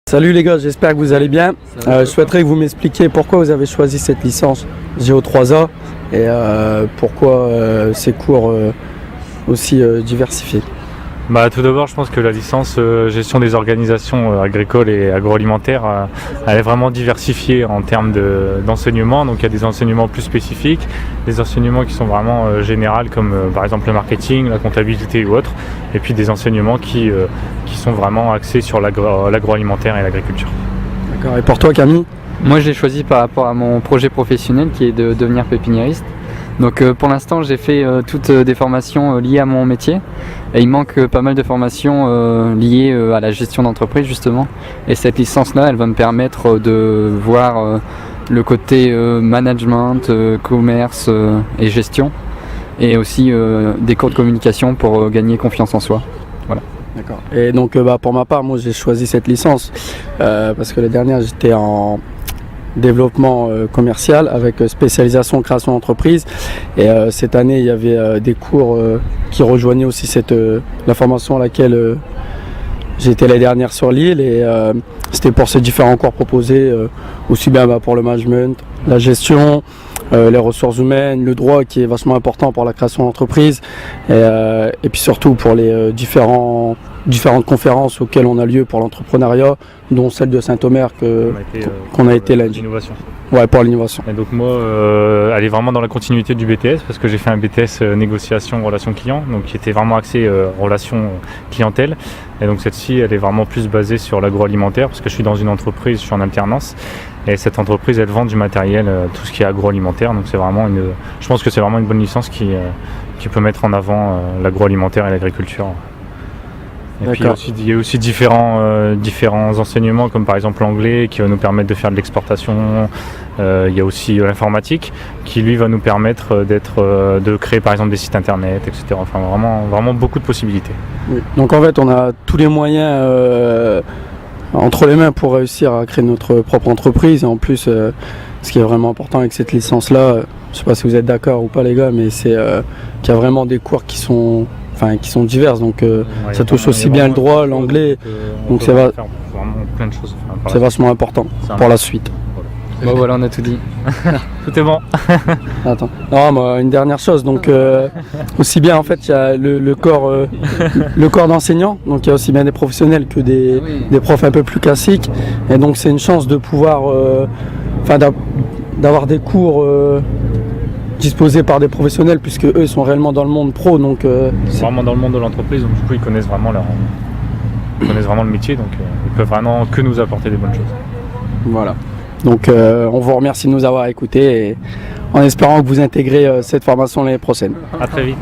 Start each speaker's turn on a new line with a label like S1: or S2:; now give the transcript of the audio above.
S1: Salut les gars, j'espère que vous allez bien. Je souhaiterais que vous m'expliquiez pourquoi vous avez choisi cette licence Géo3A et pourquoi ces cours aussi diversifiés.
S2: Tout d'abord, je pense que la licence gestion des organisations agricoles et agroalimentaires, elle est vraiment diversifiée en termes d'enseignement. Donc il y a des enseignements plus spécifiques, des enseignements qui sont vraiment généraux comme par exemple le marketing, la comptabilité ou autre, et puis des enseignements qui sont vraiment axés sur l'agroalimentaire et l'agriculture.
S1: D'accord. Et pour toi Camille?
S3: Moi je l'ai choisi par rapport à mon projet professionnel qui est de devenir pépiniériste. Donc pour l'instant j'ai fait toutes des formations liées à mon métier et il manque pas mal de formations liées à la gestion d'entreprise justement, et cette licence là elle va me permettre de voir le côté management, commerce et gestion, et aussi des cours de communication pour gagner confiance en soi. Voilà.
S1: D'accord. Et donc pour ma part, moi j'ai choisi cette licence parce que la dernière j'étais en développement commercial avec spécialisation création d'entreprise, et cette année il y avait des cours qui rejoignaient aussi la formation à laquelle j'étais la dernière sur l'île, et c'était pour ces différents cours proposés aussi bien pour le management, la gestion, les ressources humaines, le droit qui est vachement important pour la création d'entreprise, et puis surtout pour les différentes conférences auxquelles on a lieu pour l'entrepreneuriat, dont celle de Saint-Omer qu'on a été lundi.
S2: L'innovation.
S1: Ouais, pour l'innovation.
S2: Et donc moi, elle est vraiment dans la continuité du BTS, parce que j'ai fait un BTS négociation relation client, donc qui était vraiment axé relation clientèle. Et donc celle-ci, elle est vraiment plus basée sur l'agroalimentaire, parce que je suis dans une entreprise, je suis en alternance, et cette entreprise, elle vend du matériel, tout ce qui est agroalimentaire. Donc c'est vraiment je pense que c'est vraiment une bonne licence qui peut mettre en avant l'agroalimentaire et l'agriculture. Et puis il y a aussi différents enseignements, comme par exemple l'anglais qui va nous permettre de faire de l'exportation. Il y a aussi l'informatique qui lui va nous permettre de créer par exemple des sites internet, etc. Enfin vraiment beaucoup de possibilités.
S1: Oui. Donc en fait on a tous les moyens entre les mains pour réussir à créer notre propre entreprise, et en plus ce qui est vraiment important avec cette licence là, je ne sais pas si vous êtes d'accord ou pas les gars, mais c'est qu'il y a vraiment des cours qui sont diverses, donc ça touche aussi bien le droit, l'anglais, donc c'est vraiment
S2: plein de choses.
S1: C'est vachement important pour la suite.
S3: Bon voilà, on a tout dit.
S2: Tout est bon.
S1: Attends. Non, une dernière chose, donc aussi bien en fait il y a le corps d'enseignants, donc il y a aussi bien des professionnels que des profs un peu plus classiques, et donc c'est une chance de pouvoir d'avoir des cours disposés par des professionnels, puisque eux ils sont réellement dans le monde pro, donc
S2: c'est vraiment dans le monde de l'entreprise, donc du coup ils connaissent vraiment le métier, donc ils peuvent vraiment que nous apporter des bonnes choses.
S1: Voilà. Donc on vous remercie de nous avoir écoutés, et en espérant que vous intégrez cette formation l'année prochaine.
S2: À très vite.